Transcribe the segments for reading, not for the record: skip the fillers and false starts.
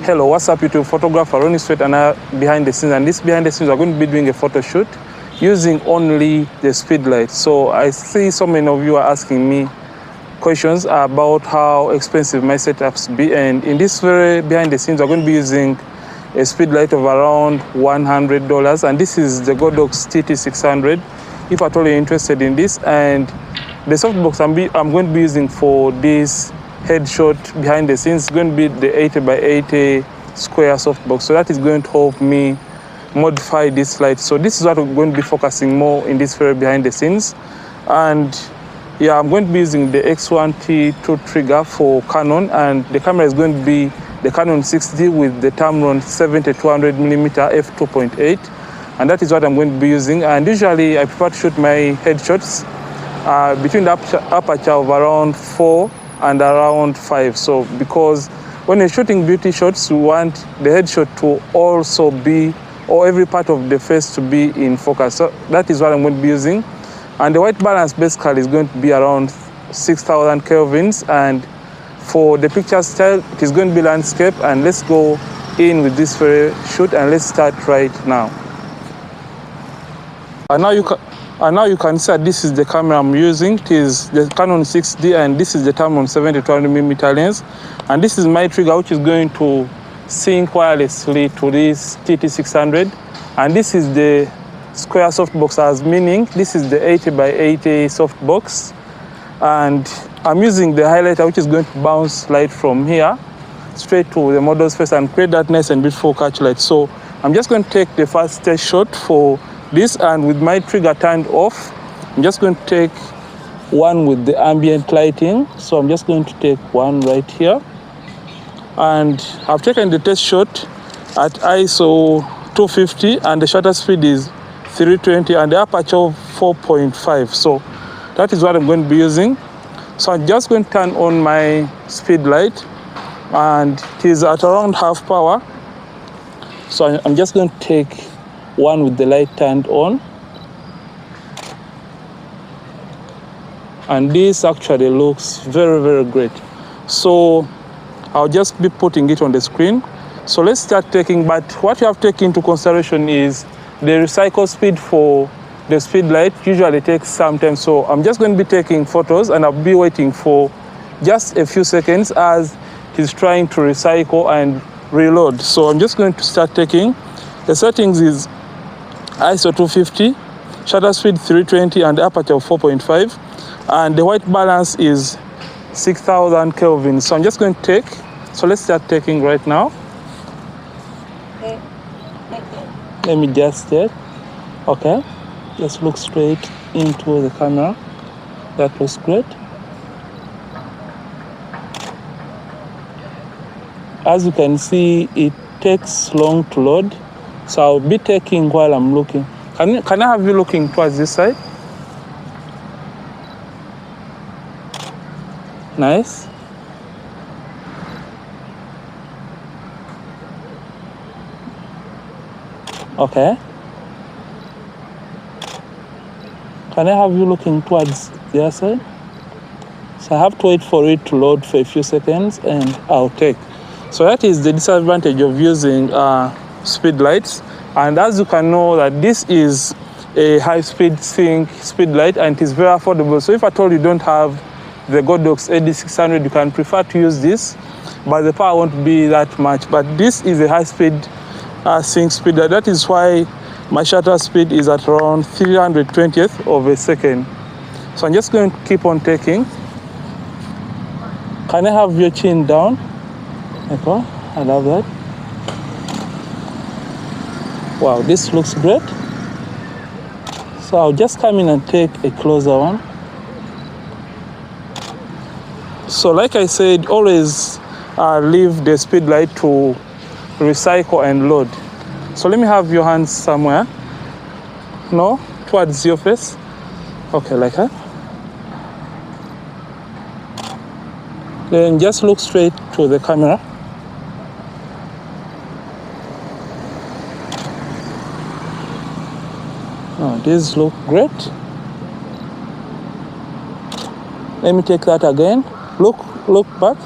Hello, what's up YouTube? Photographer Ronnie Sweat and I behind the scenes, and this behind the scenes we're going to be doing a photo shoot using only the Speedlight. So I see so many of you are asking me questions about how expensive my setups be, and in this very behind the scenes we're going to be using a Speedlight of around $100, and this is the Godox TT600 if at all you're interested in this. And the softbox I'm going to be using for this headshot behind the scenes is going to be the 80 by 80 square softbox. So that is going to help me modify this light. So this is what we're going to be focusing more in this very behind the scenes. And yeah, I'm going to be using the X1T2 trigger for Canon, and the camera is going to be the Canon 6D with the Tamron 70-200mm f2.8, and that is what I'm going to be using. And usually I prefer to shoot my headshots between the aperture of around 4 and around 5. So because when you're shooting beauty shots, you want the headshot to also be, or every part of the face to be in focus. So that is what I'm going to be using. And the white balance basically is going to be around 6,000 kelvins. And for the picture style, it is going to be landscape. And let's go in with this very shoot, and let's start right now. And now you can see that this is the camera I'm using. It is the Canon 6D, and this is the Tamron 70-200mm lens. And this is my trigger, which is going to sync wirelessly to this TT600. And this is the square softbox, as meaning this is the 80 by 80 softbox. And I'm using the highlighter, which is going to bounce light from here straight to the model's face and create that nice and beautiful catch light. So I'm just going to take the first test shot for this, and with my trigger turned off, I'm just going to take one with the ambient lighting. So I'm just going to take one right here, and I've taken the test shot at ISO 250, and the shutter speed is 320 and the aperture of 4.5. So that is what I'm going to be using. So I'm just going to turn on my Speedlight, and it is at around half power. So I'm just going to take one with the light turned on, and this actually looks very, very great. So I'll just be putting it on the screen. So let's start taking, but what you have to take into consideration is the recycle speed for the Speedlight usually takes some time. So I'm just going to be taking photos, and I'll be waiting for just a few seconds as he's trying to recycle and reload. So I'm just going to start taking. The settings is ISO 250, shutter speed 320 and aperture of 4.5, and the white balance is 6,000 kelvin. So I'm just going to take, so let's start taking right now. Let me just take. Okay, just look straight into the camera. That looks great. As you can see, it takes long to load. So I'll be taking while I'm looking. Can I have you looking towards this side? Nice. Okay. Can I have you looking towards the other side? So I have to wait for it to load for a few seconds, and I'll take. So that is the disadvantage of using Speedlights. And as you can know, that this is a high-speed sync Speedlight, and it is very affordable. So if at all you don't have the Godox TT600, you can prefer to use this, but the power won't be that much. But this is a high-speed sync Speedlight. That is why my shutter speed is at around 320th of a second. So I'm just going to keep on taking. Can I have your chin down? Okay, I love that. Wow, this looks great. So I'll just come in and take a closer one. So like I said, always leave the Speedlight to recycle and load. So let me have your hands somewhere. No, towards your face. Okay, like that. Then just look straight to the camera. Oh, these look great. Let me take that again. Look back.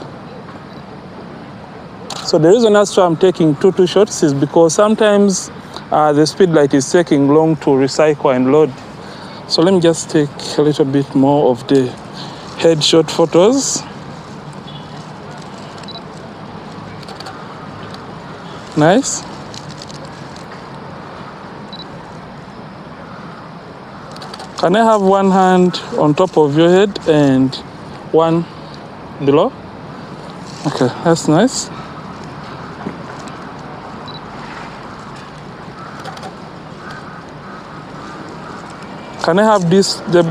So the reason that's why I'm taking two shots is because sometimes the Speedlight is taking long to recycle and load. So let me just take a little bit more of the headshot photos. Nice. Can I have one hand on top of your head and one below? Okay, that's nice. Can I have this, the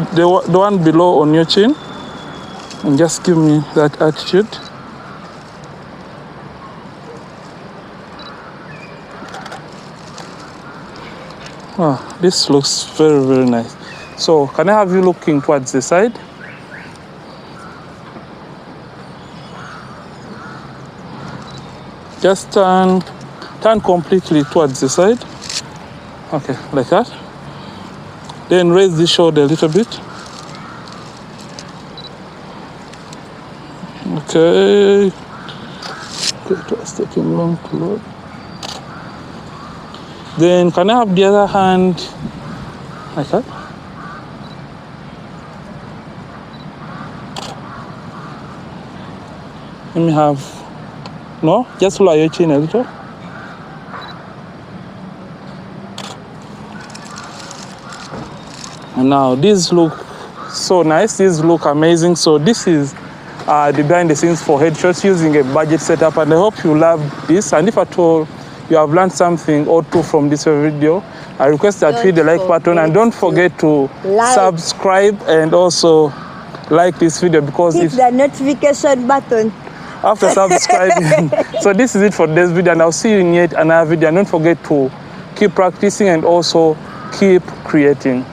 one below on your chin? And just give me that attitude. Oh, this looks very, very nice. So, can I have you looking towards the side? Just turn completely towards the side. Okay, like that. Then raise the shoulder a little bit. Okay. It was taking long to load. Then can I have the other hand like that? Let me have, no, just lower your chin a little. And now these look so nice, these look amazing. So this is the behind the scenes for headshots using a budget setup, and I hope you love this. And if at all you have learned something or two from this video, I request that you hit the like button and don't forget to subscribe and also like this video, because hit the notification button after subscribing. So this is it for today's video, and I'll see you in yet another video. And don't forget to keep practicing and also keep creating.